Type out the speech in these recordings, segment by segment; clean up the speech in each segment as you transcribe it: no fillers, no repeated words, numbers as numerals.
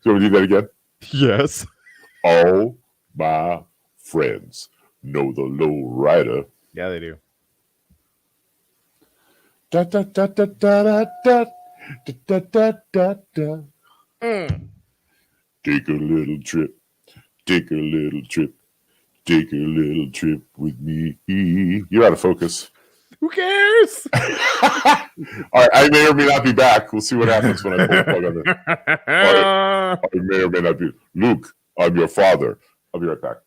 So we do that again? Yes. All my friends know the low rider. Yeah, they do. Da, da, da, da, da, da, da, da, da, da. Take a little trip. Take a little trip. Take a little trip with me. You're out of focus. Who cares? All right, I may or may not be back. We'll see what happens when I pull the plug on this. I may or may not be. Luke, I'm your father. I'll be right back.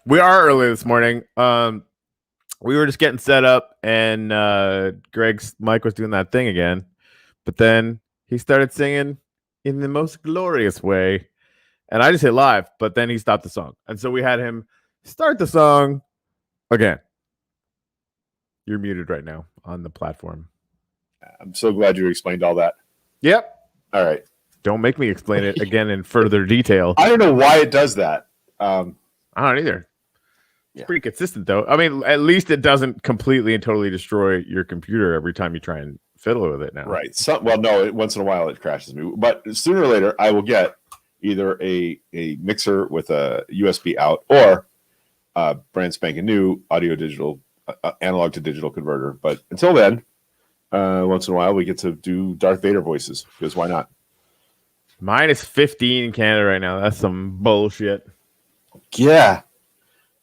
We are early this morning. We were just getting set up, and Greg's mic was doing that thing again. But then he started singing in the most glorious way. And I just hit live, but then he stopped the song. And so we had him start the song again. You're muted right now on the platform. I'm so glad you explained all that. Yep. All right. Don't make me explain it again in further detail. I don't know why it does that. I don't either. It's pretty consistent, though. I mean, at least it doesn't completely and totally destroy your computer every time you try and fiddle with it now. Right. Well, no, once in a while it crashes me. But sooner or later, I will get either a mixer with a USB out or a brand spanking new audio digital, analog to digital converter. But until then, once in a while, we get to do Darth Vader voices because why not? Mine is 15 in Canada right now. That's some bullshit. Yeah.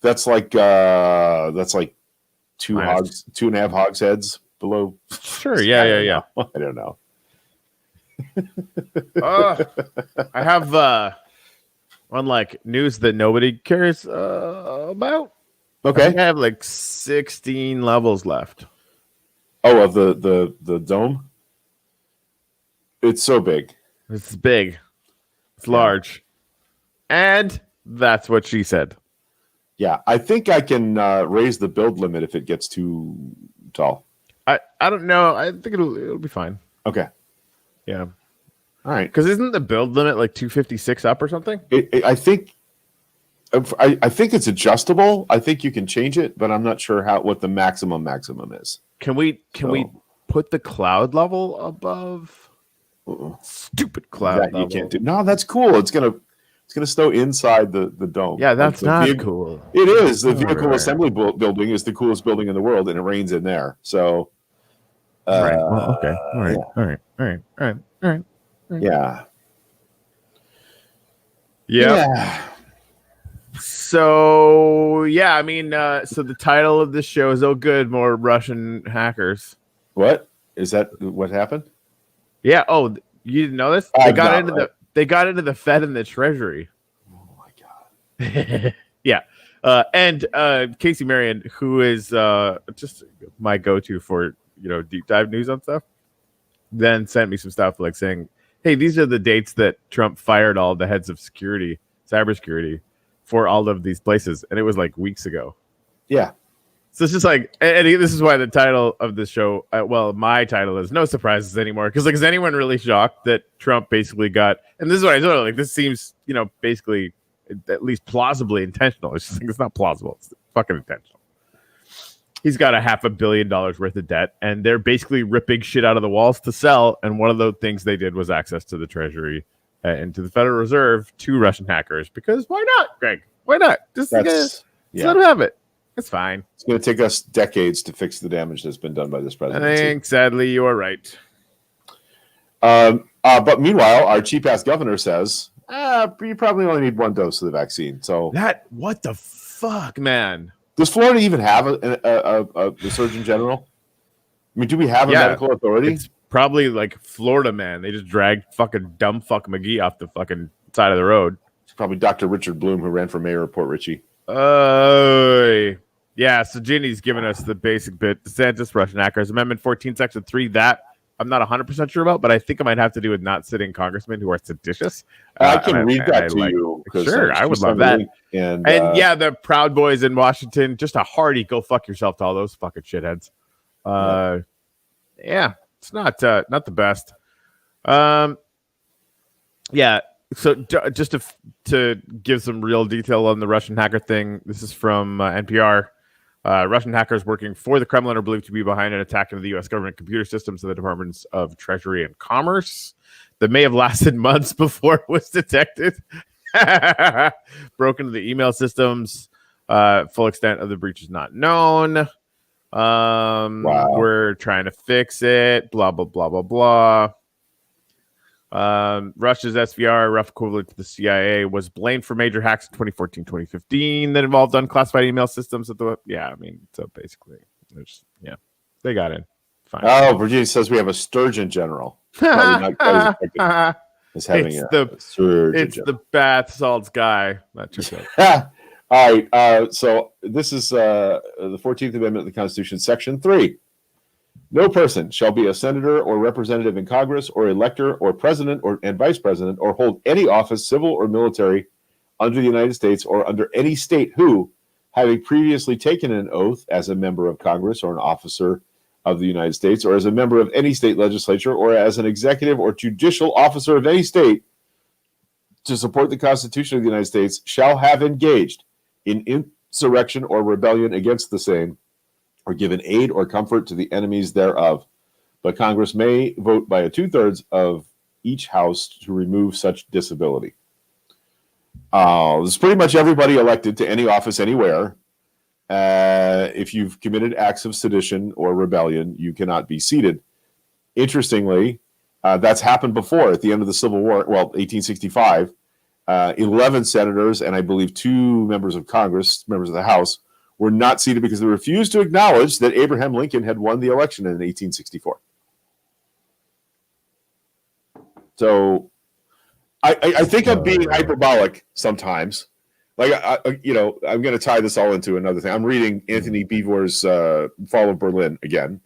That's like 2.5 hogsheads below. Sure. Yeah. I don't know. I have one like news that nobody cares about. Okay. I have like 16 levels left. Oh, of the dome? It's so big. It's big. It's large. And that's what she said. Yeah, I think I can raise the build limit if it gets too tall. I don't know. I think it'll be fine. Okay. Yeah. All right. Because isn't the build limit like 256 up or something? I think it's adjustable. I think you can change it, but I'm not sure what the maximum is. Can we put the cloud level above? Stupid cloud that level. You can't do. No, that's cool. It's gonna stow inside the dome. Yeah, that's not cool. It is. The vehicle assembly building is the coolest building in the world, and it rains in there. So. Right. Well, okay. All right. Yeah. All right. Yeah. Yeah. So yeah, I mean, so the title of this show is "Oh Good, More Russian Hackers." What is that? What happened? Yeah. Oh, you didn't know this? They got into the Fed and the Treasury. Oh my god. Yeah. And Casey Marion, who is just my go-to for deep dive news on stuff, then sent me some stuff like saying, hey, these are the dates that Trump fired all the heads of cybersecurity for all of these places. And it was like weeks ago. Yeah. So it's just like, and this is why the title of this show, my title is No Surprises Anymore. Because is anyone really shocked that Trump basically got, and this is what I told him, this seems, basically at least plausibly intentional. It's just it's not plausible. It's fucking intentional. He's got $500 million worth of debt, and they're basically ripping shit out of the walls to sell. And one of the things they did was access to the Treasury and to the Federal Reserve to Russian hackers. Because why not, Greg? Why not? Just let them have it. It's fine. It's going to take us decades to fix the damage that's been done by this presidency. I think, sadly, you are right. But meanwhile, our cheap-ass governor says, you probably only need one dose of the vaccine. So what the fuck, man? Does Florida even have a Surgeon General? I mean, do we have a medical authority? It's probably like Florida, man. They just dragged fucking dumb fuck McGee off the fucking side of the road. It's probably Dr. Richard Bloom, who ran for mayor of Port Richey. Yeah, so Ginny's giving us the basic bit. DeSantis, Russian hackers. Amendment 14, Section 3, that I'm not 100% sure about, but I think it might have to do with not sitting congressmen who are seditious. I can read that to you. Sure, I would love that. And yeah, the Proud Boys in Washington, just a hearty go fuck yourself to all those fucking shitheads. Yeah, it's not the best. Yeah, so just to give some real detail on the Russian hacker thing, this is from NPR. Russian hackers working for the Kremlin are believed to be behind an attack into the U.S. government computer systems of the Departments of Treasury and Commerce that may have lasted months before it was detected. Broke into the email systems. Full extent of the breach is not known. We're trying to fix it. Blah, blah, blah, blah, blah. Russia's SVR, rough equivalent to the CIA, was blamed for major hacks in 2014-2015 that involved unclassified email systems. So basically, they got in. Fine. Oh, Virginia says we have a sturgeon general. Probably not quite as effective as having it's the bath salts guy. That just All right. So this is the 14th Amendment of the Constitution, Section 3. No person shall be a senator or representative in Congress or elector or president and vice president or hold any office, civil or military, under the United States or under any state who, having previously taken an oath as a member of Congress or an officer of the United States or as a member of any state legislature or as an executive or judicial officer of any state to support the Constitution of the United States, shall have engaged in insurrection or rebellion against the same, or given aid or comfort to the enemies thereof. But Congress may vote by a 2/3 of each house to remove such disability. This is pretty much everybody elected to any office anywhere. If you've committed acts of sedition or rebellion, you cannot be seated. Interestingly, that's happened before at the end of the Civil War. Well, 1865, 11 senators and I believe 2 members of Congress, members of the House, were not seated because they refused to acknowledge that Abraham Lincoln had won the election in 1864. So I think I'm being hyperbolic sometimes. Like, I'm going to tie this all into another thing. I'm reading Anthony Beevor's Fall of Berlin again,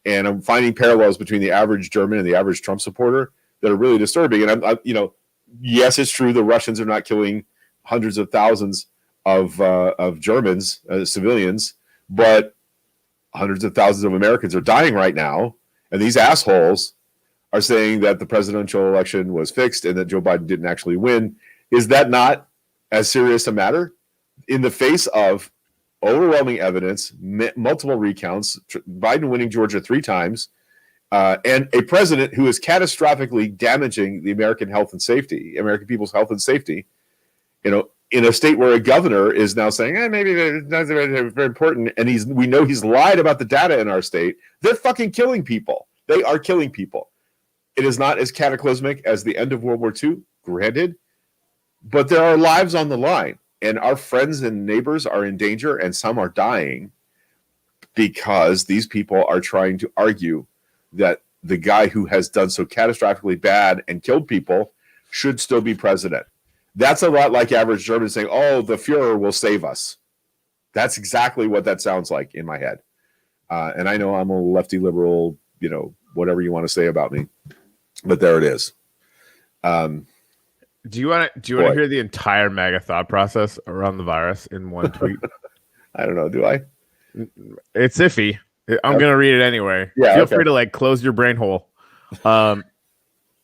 and I'm finding parallels between the average German and the average Trump supporter that are really disturbing. And yes, it's true the Russians are not killing hundreds of thousands of Germans, civilians, but hundreds of thousands of Americans are dying right now, and these assholes are saying that the presidential election was fixed and that Joe Biden didn't actually win. Is that not as serious a matter in the face of overwhelming evidence, multiple recounts, Biden winning Georgia 3 times, and a president who is catastrophically damaging the American health and safety, American people's health and safety, in a state where a governor is now saying, maybe it's not very important, and we know he's lied about the data in our state. They're fucking killing people. They are killing people. It is not as cataclysmic as the end of World War II, granted, but there are lives on the line, and our friends and neighbors are in danger, and some are dying because these people are trying to argue that the guy who has done so catastrophically bad and killed people should still be president. That's a lot like average Germans saying, the Fuhrer will save us. That's exactly what that sounds like in my head. And I know I'm a lefty liberal, whatever you want to say about me, but there it is. Do you want to hear the entire MAGA thought process around the virus in one tweet? I don't know. Do I? It's iffy. I'm going to read it anyway. Yeah, Feel free to close your brain hole.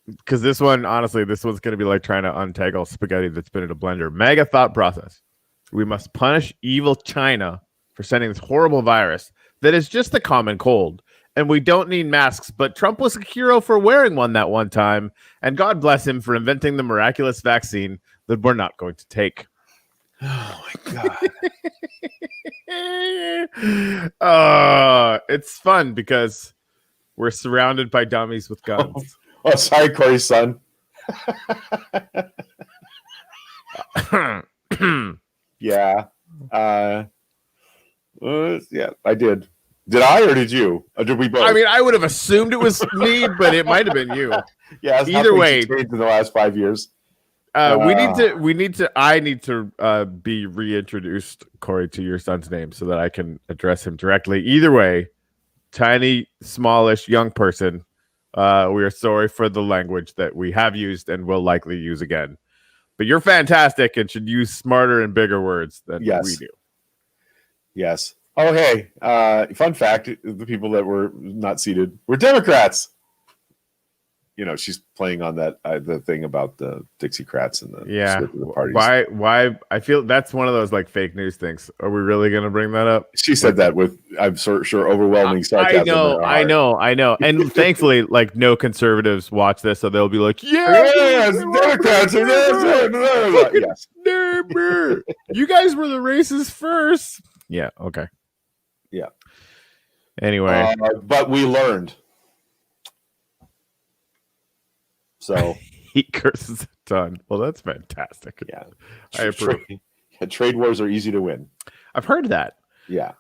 Because this one's going to be like trying to untangle spaghetti that's been in a blender. MAGA thought process. We must punish evil China for sending this horrible virus that is just the common cold. And we don't need masks, but Trump was a hero for wearing one that one time. And God bless him for inventing the miraculous vaccine that we're not going to take. Oh, my God. It's fun because we're surrounded by dummies with guns. Oh, sorry, Corey's son. Yeah. Yeah, I did. Did I or did you? Or did we both? I mean, I would have assumed it was me, but it might have been you. Yeah. Either way, in the last 5 years. I need to be reintroduced, Corey, to your son's name so that I can address him directly. Either way, tiny, smallish, young person. We are sorry for the language that we have used and will likely use again. But you're fantastic and should use smarter and bigger words than we do. Yes. Oh, hey, fun fact, the people that were not seated were Democrats. she's playing on that the thing about the Dixiecrats and the parties. Why? I feel that's one of those like fake news things. Are we really going to bring that up? She said that with, I'm sure, overwhelming sarcasm. I know. And thankfully, like no conservatives watch this, so they'll be like, yes, Democrats are yes. You guys were the racists first. Yeah. Okay. Yeah. Anyway, but we learned. So he curses a ton. Well, that's fantastic. Yeah, I approve. Trade wars are easy to win. I've heard that. Yeah.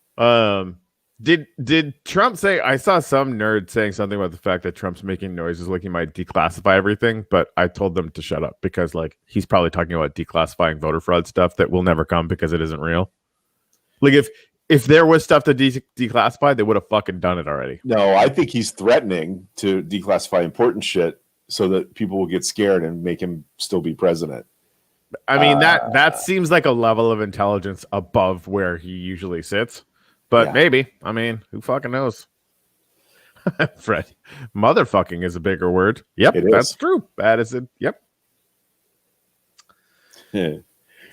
Did Trump say? I saw some nerd saying something about the fact that Trump's making noises like he might declassify everything, but I told them to shut up because like he's probably talking about declassifying voter fraud stuff that will never come because it isn't real. Like if there was stuff to declassify, they would have fucking done it already. No, I think he's threatening to declassify important shit so that people will get scared and make him still be president. I mean, that seems like a level of intelligence above where he usually sits. But maybe. I mean, who fucking knows? Fred, motherfucking is a bigger word. Yep, that's true. That is it. Yep.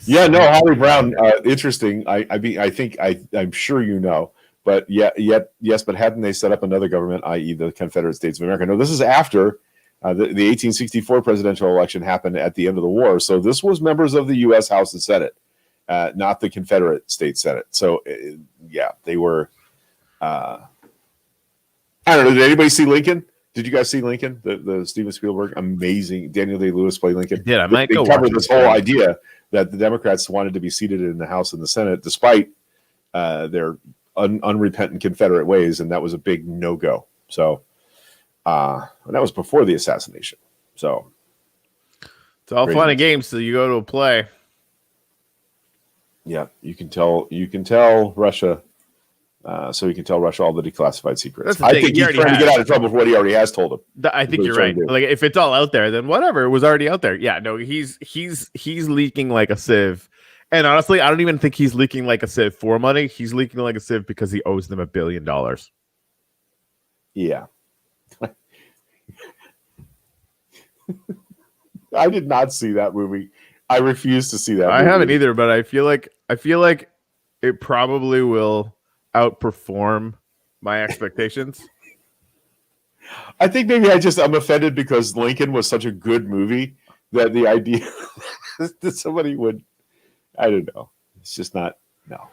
Yeah, no, Holly Brown, interesting. I'm sure you know, but yes, but hadn't they set up another government, i.e., the Confederate States of America? No, this is after the 1864 presidential election happened at the end of the war. So this was members of the U.S. House and Senate, not the Confederate States Senate. So they were. I don't know. Did anybody see Lincoln? Did you guys see Lincoln? The Steven Spielberg, amazing. Daniel Day-Lewis played Lincoln. Yeah, I might go. They covered this whole idea that the Democrats wanted to be seated in the House and the Senate, despite their unrepentant Confederate ways, and that was a big no-go. So, and that was before the assassination. So, it's all fun and games. So you go to a play. Yeah, you can tell Russia. So he can tell Russia all the declassified secrets. I think he's trying to get out of trouble for what he already has told him. I think you're right. Like if it's all out there, then whatever. It was already out there. Yeah, no, he's leaking like a sieve. And honestly, I don't even think he's leaking like a sieve for money. He's leaking like a sieve because he owes them $1 billion. Yeah. I did not see that movie. I refuse to see that movie. I haven't either, but I feel like it probably will outperform my expectations. I think maybe I'm offended because Lincoln was such a good movie that the idea that somebody would, I don't know. It's just not, no,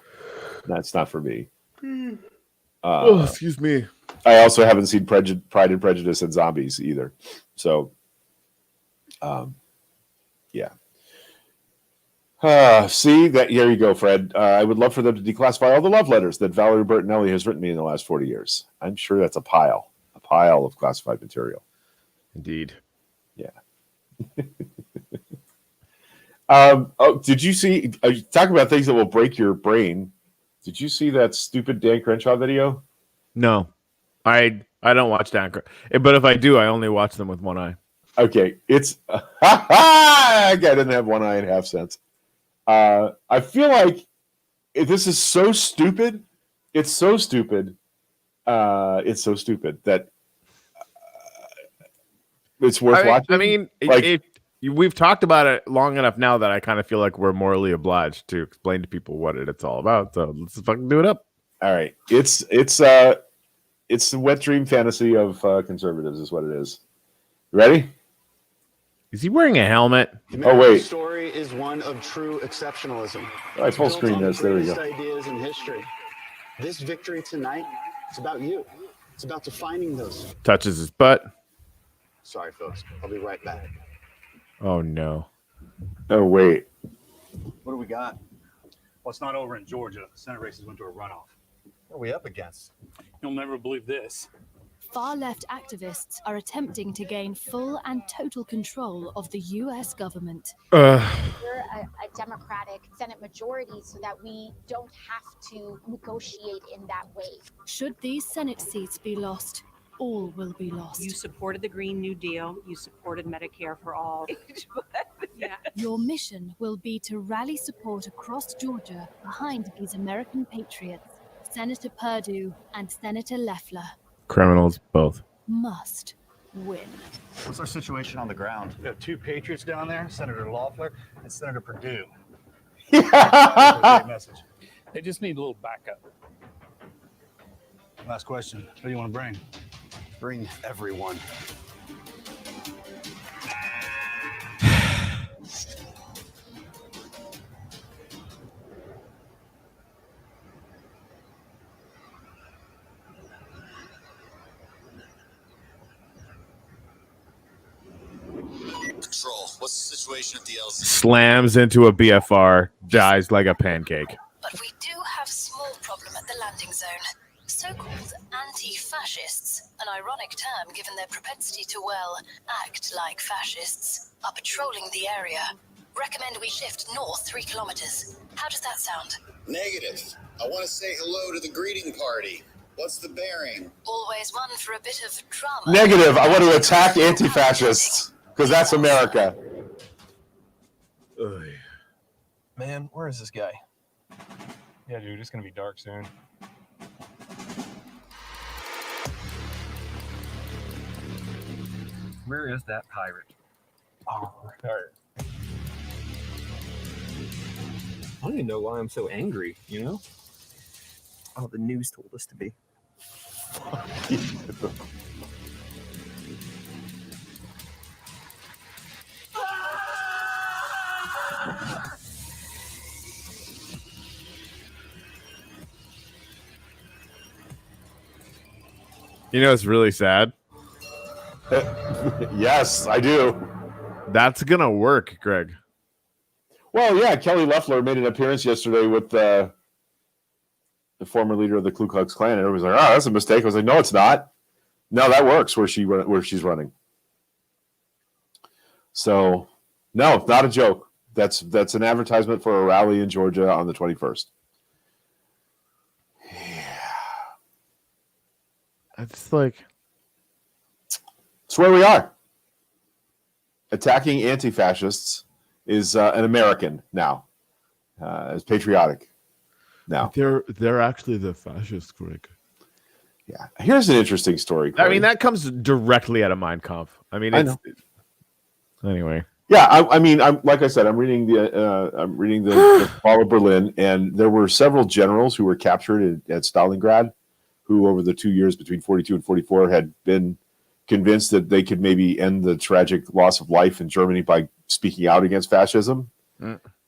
that's not for me. Excuse me. I also haven't seen Pride and Prejudice and Zombies either. So, yeah. See that? Here you go, Fred. I would love for them to declassify all the love letters that Valerie Bertinelli has written me in the last 40 years. I'm sure that's a pile of classified material. Indeed. Yeah. Did you see? Talk about things that will break your brain. Did you see that stupid Dan Crenshaw video? No, I don't watch Dan Crenshaw, but if I do, I only watch them with one eye. Okay, it's I didn't have one eye and half sense. I feel like this is so stupid. It's so stupid. It's so stupid that it's worth watching. I mean, we've talked about it long enough now that I kind of feel like we're morally obliged to explain to people what it's all about. So let's fucking do it up. All right, it's the wet dream fantasy of conservatives, is what it is. Ready? Is he wearing a helmet? Oh wait. The story is one of true exceptionalism. I full screen this. There we go. Ideas in history. This victory tonight, it's about you. It's about defining those. Touches his butt. Sorry, folks. I'll be right back. Oh no. Oh wait. What do we got? Well, it's not over in Georgia. The Senate races went to a runoff. What are we up against? You'll never believe this. Far-left activists are attempting to gain full and total control of the U.S. government. We're a Democratic Senate majority so that we don't have to negotiate in that way. Should these Senate seats be lost, all will be lost. You supported the Green New Deal. You supported Medicare for all. Yeah. Your mission will be to rally support across Georgia behind these American patriots, Senator Perdue and Senator Loeffler. Criminals, both. Must win. What's our situation on the ground? We have 2 patriots down there, Senator Loeffler and Senator Perdue. Yeah. Great message. They just need a little backup. Last question. Who do you want to bring? Bring everyone. Control. What's the situation at the LZ? Slams into a BFR, dies like a pancake. But we do have small problem at the landing zone. So-called anti-fascists, an ironic term given their propensity to, well, act like fascists, are patrolling the area. Recommend we shift north 3 kilometers. How does that sound? Negative. I want to say hello to the greeting party. What's the bearing? Always one for a bit of drama. Negative. I want to attack anti-fascists because that's America. Man, where is this guy? Yeah, dude, it's gonna be dark soon. Where is that pirate? Oh, right. I don't even know why I'm so angry, you know? Oh, the news told us to be. You know, it's really sad. Yes, I do. That's gonna work, Greg. Well, yeah, Kelly Loeffler made an appearance yesterday with the former leader of the Ku Klux Klan, and everybody's like, "Oh, that's a mistake." I was like, "No, it's not. No, that works where she's running." So, no, not a joke. That's an advertisement for a rally in Georgia on the 21st. It's like, it's where we are. Attacking anti-fascists is an American now. Is patriotic now. they're actually the fascists, Greg. Yeah. Here's an interesting story, I Corey. mean, that comes directly out of Mein Kampf. I mean, I it's, know. Anyway. Yeah, I mean, I'm like I said, I'm reading the Fall of Berlin, and there were several generals who were captured at Stalingrad, who over the 2 years between 42 and 44 had been convinced that they could maybe end the tragic loss of life in Germany by speaking out against fascism.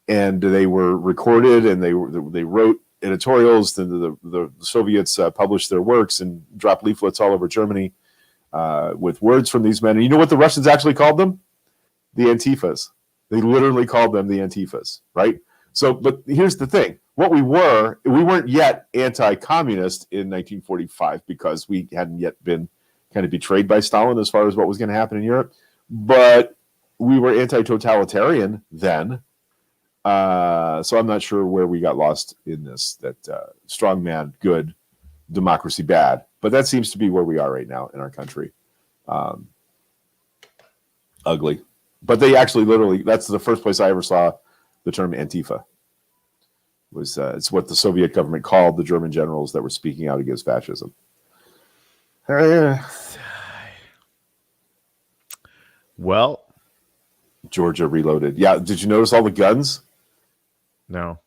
And they were recorded, and they wrote editorials. The Soviets published their works and dropped leaflets all over Germany with words from these men. And you know what the Russians actually called them? The Antifas. They literally called them the Antifas, right? So, but here's the thing. What we weren't yet anti-communist in 1945 because we hadn't yet been kind of betrayed by Stalin as far as what was going to happen in Europe. But we were anti-totalitarian then. So I'm not sure where we got lost in this, that strong man, good, democracy, bad. But that seems to be where we are right now in our country. Ugly. But they actually literally, that's the first place I ever saw the term Antifa. It's what the Soviet government called the German generals that were speaking out against fascism. Well, Georgia reloaded. Yeah, did you notice all the guns? no.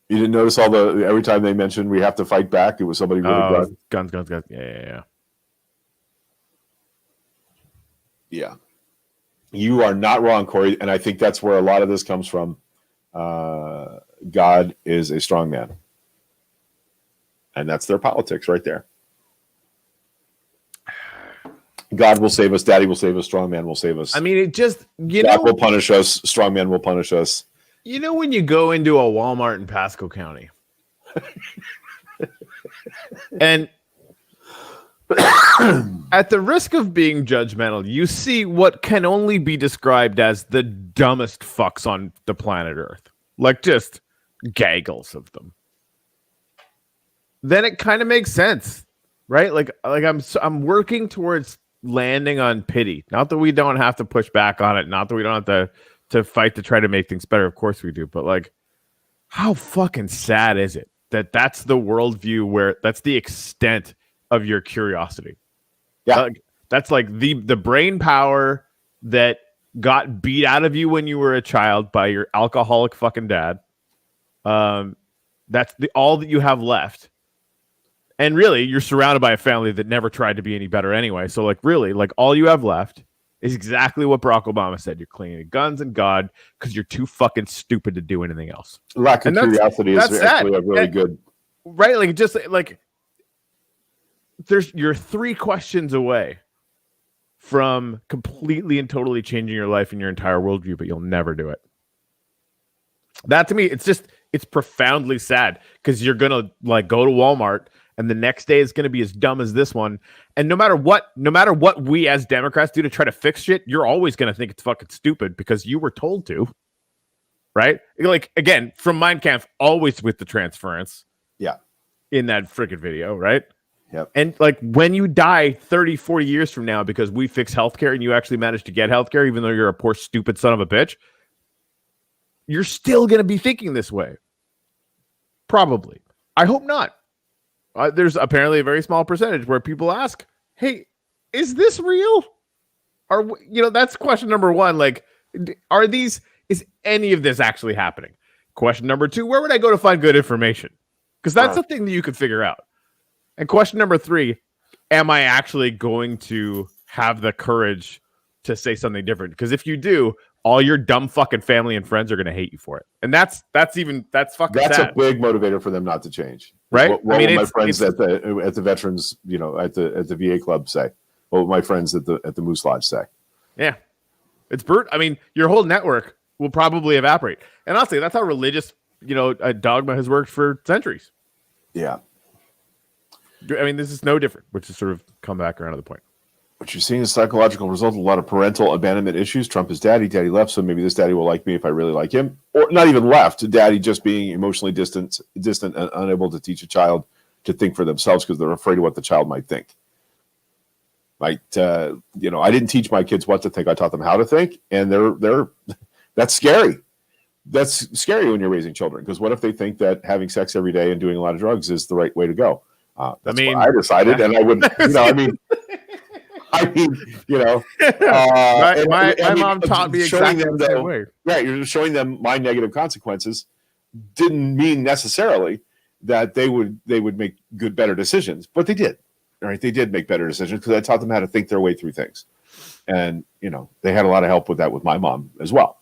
You didn't notice every time they mentioned we have to fight back, it was somebody with a gun? Guns. Yeah. Yeah. You are not wrong, Corey, and I think that's where a lot of this comes from. God is a strong man. And that's their politics right there. God will save us. Daddy will save us. Strong man will save us. I mean, it just, God will punish us. Strong man will punish us. You know, when you go into a Walmart in Pasco County and at the risk of being judgmental, you see what can only be described as the dumbest fucks on the planet Earth. Like just gaggles of them. Then it kind of makes sense, right? Like I'm working towards landing on pity. Not that we don't have to push back on it. Not that we don't have to fight to try to make things better. Of course we do. But like, how fucking sad is it that that's the worldview where that's the extent of your curiosity? Yeah. Like, That's like the brain power that got beat out of you when you were a child by your alcoholic fucking dad. That's all that you have left. And really, you're surrounded by a family that never tried to be any better anyway. So like really, like all you have left is exactly what Barack Obama said. You're clinging to guns and God because you're too fucking stupid to do anything else. Lack of curiosity is actually a really good. Right? Like just like you're 3 questions away from completely and totally changing your life and your entire worldview, but you'll never do it. That to me, it's profoundly sad because you're gonna like go to Walmart and the next day is gonna be as dumb as this one. And no matter what we as Democrats do to try to fix shit, you're always gonna think it's fucking stupid because you were told to. Right? Like again, from Mein Kampf, always with the transference. Yeah. In that freaking video, right? Yep. And like when you die 30, 40 years from now because we fix healthcare and you actually manage to get healthcare, even though you're a poor, stupid son of a bitch, you're still going to be thinking this way. Probably. I hope not. There's apparently a very small percentage where people ask, hey, is this real? That's question number 1. Like, is any of this actually happening? Question number 2, where would I go to find good information? Because that's the thing that you could figure out. And question number 3, am I actually going to have the courage to say something different? Because if you do, all your dumb fucking family and friends are going to hate you for it. And that's fucking that's sad. A big motivator for them not to change. Right? What will my friends at the veterans, at the VA club say? What will my friends at the Moose Lodge say? Yeah. It's brutal. I mean, your whole network will probably evaporate. And honestly, that's how religious, a dogma has worked for centuries. Yeah. I mean, this is no different, which is sort of come back around to the point. What you're seeing is psychological result of a lot of parental abandonment issues. Trump is daddy left, so maybe this daddy will like me if I really like him. Or not even left, daddy just being emotionally distant and unable to teach a child to think for themselves because they're afraid of what the child might think. I didn't teach my kids what to think. I taught them how to think, and that's scary. That's scary when you're raising children, because what if they think that having sex every day and doing a lot of drugs is the right way to go? That's what I decided, and I would, my mom taught me exactly the same way. Right, you're showing them my negative consequences didn't mean necessarily that they would make better decisions, but they did. Right, they did make better decisions because I taught them how to think their way through things, and they had a lot of help with that with my mom as well.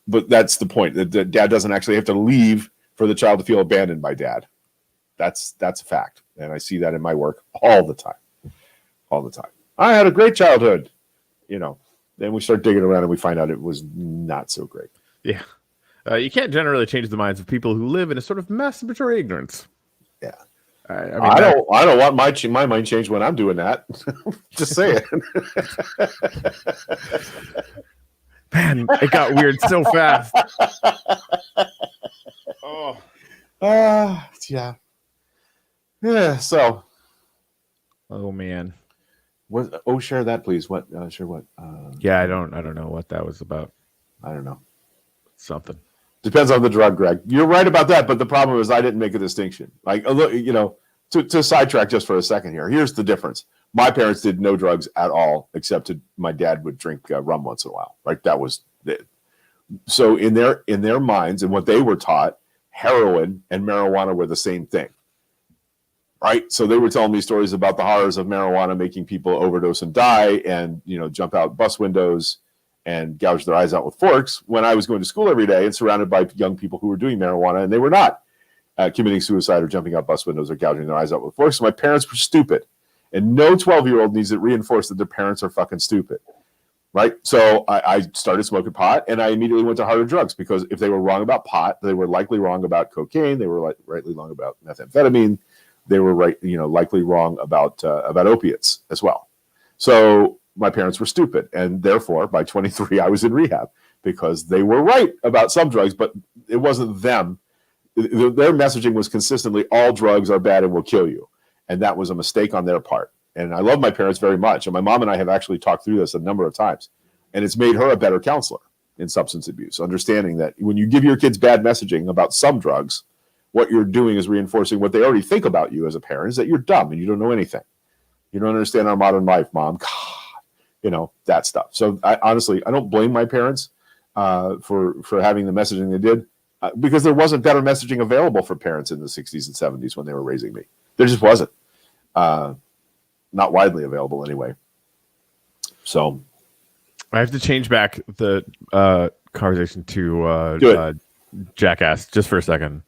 But that's the point. That dad doesn't actually have to leave for the child to feel abandoned by dad. That's a fact, and I see that in my work all the time. I had a great childhood, Then we start digging around and we find out it was not so great. Yeah, you can't generally change the minds of people who live in a sort of masturbatory ignorance. Yeah, I don't want my mind changed when I'm doing that. Just saying. Man, it got weird so fast. Yeah. Yeah. So. Oh man. Share that, please. What? Share what? Yeah, I don't know what that was about. I don't know. Something. Depends on the drug, Greg. You're right about that, but the problem is I didn't make a distinction. Like, look, to sidetrack just for a second here. Here's the difference. My parents did no drugs at all, except my dad would drink rum once in a while. Right? That was it. So in their minds and what they were taught, heroin and marijuana were the same thing. Right? So they were telling me stories about the horrors of marijuana making people overdose and die, and jump out bus windows and gouge their eyes out with forks, when I was going to school every day and surrounded by young people who were doing marijuana, and they were not committing suicide or jumping out bus windows or gouging their eyes out with forks. So my parents were stupid. And no 12-year-old needs it reinforced that their parents are fucking stupid, right? So I started smoking pot, and I immediately went to harder drugs, because if they were wrong about pot, they were likely wrong about cocaine. They were rightly wrong about methamphetamine. They were likely wrong about opiates as well. So my parents were stupid, and therefore by 23 I was in rehab, because they were right about some drugs, but it wasn't them. Their messaging was consistently all drugs are bad and will kill you. And that was a mistake on their part. And I love my parents very much. And my mom and I have actually talked through this a number of times. And it's made her a better counselor in substance abuse, understanding that when you give your kids bad messaging about some drugs, what you're doing is reinforcing what they already think about you as a parent, is that you're dumb and you don't know anything. You don't understand our modern life, Mom. that stuff. So I honestly, I don't blame my parents for having the messaging they did because there wasn't better messaging available for parents in the 60s and 70s when they were raising me. There just wasn't. Not widely available anyway. So I have to change back the conversation to Jackass just for a second.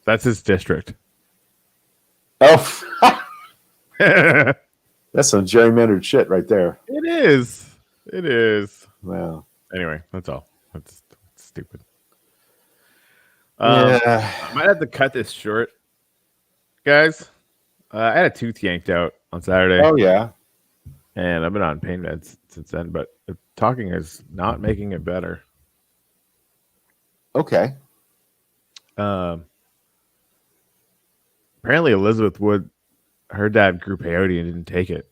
That's his district. Oh, that's some gerrymandered shit right there. It is. It is. Wow. Anyway, that's all. That's stupid. Yeah. I might have to cut this short, guys. I had a tooth yanked out on Saturday. Oh yeah. And I've been on pain meds since then, but talking is not making it better. Okay. Apparently Elizabeth Wood, her dad grew peyote and didn't take it.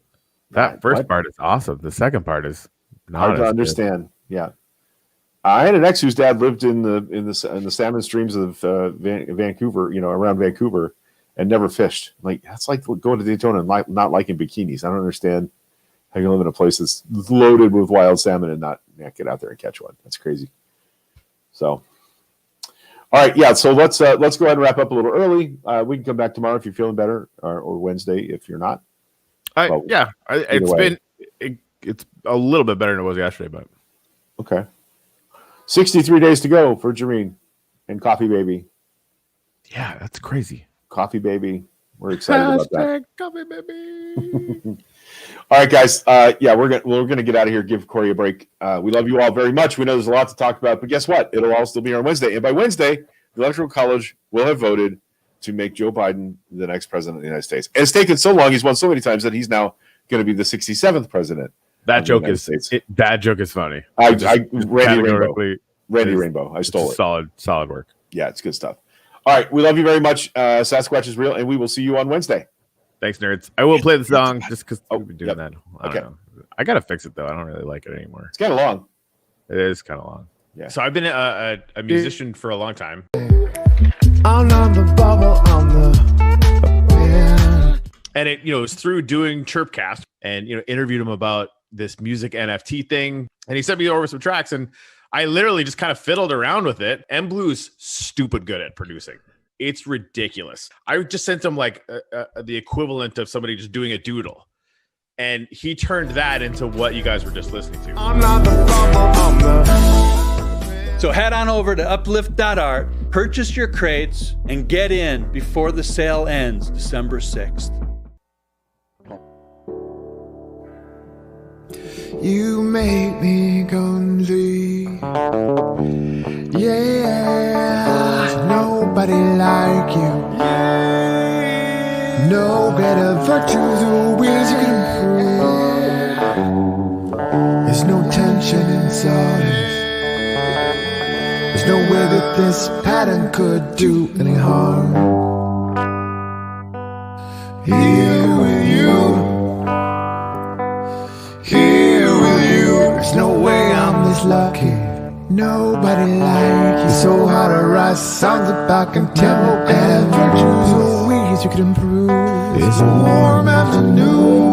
That first part is awesome. The second part is not hard to understand. Yeah. I had an ex whose dad lived in the salmon streams of Vancouver, around Vancouver, and never fished. Like that's like going to Daytona and not liking bikinis. I don't understand how you live in a place that's loaded with wild salmon and not get out there and catch one. That's crazy. So, all right, yeah. So let's go ahead and wrap up a little early. We can come back tomorrow if you're feeling better, or Wednesday if you're not. It's a little bit better than it was yesterday, but okay. 63 days to go for Jareen and Coffee Baby. Yeah, that's crazy. Coffee Baby. We're excited about that. Coffee Baby. All right, guys. We're gonna get out of here. Give Corey a break. We love you all very much. We know there's a lot to talk about, but guess what? It'll all still be on Wednesday, and by Wednesday, the Electoral College will have voted to make Joe Biden the next president of the United States. And it's taken so long; he's won so many times that he's now going to be the 67th president. That joke is funny. Randy Rainbow. I stole it. Solid work. Yeah, it's good stuff. All right, we love you very much. Sasquatch is real, and we will see you on Wednesday. Thanks, nerds. I will play the song just because we've been doing that. I don't Okay. know. I gotta fix it though. I don't really like it anymore. It's kind of long. It is kind of long. Yeah. So I've been a musician for a long time. I'm on the bubble on the And it was through doing Chirpcast and interviewed him about this music NFT thing. And he sent me over some tracks and I literally just kind of fiddled around with it. M Blue's stupid good at producing. It's ridiculous. I just sent him like the equivalent of somebody just doing a doodle. And he turned that into what you guys were just listening to. So head on over to uplift.art, purchase your crates, and get in before the sale ends December 6th. You make me complete. Yeah, nobody like you. No greater virtues or ways you can improve. There's no tension inside us. There's no way that this pattern could do any harm. Here with you. There's no way I'm this lucky. Nobody like you. So hard to write songs about contempt and virtues or ways you could improve. It's a warm afternoon.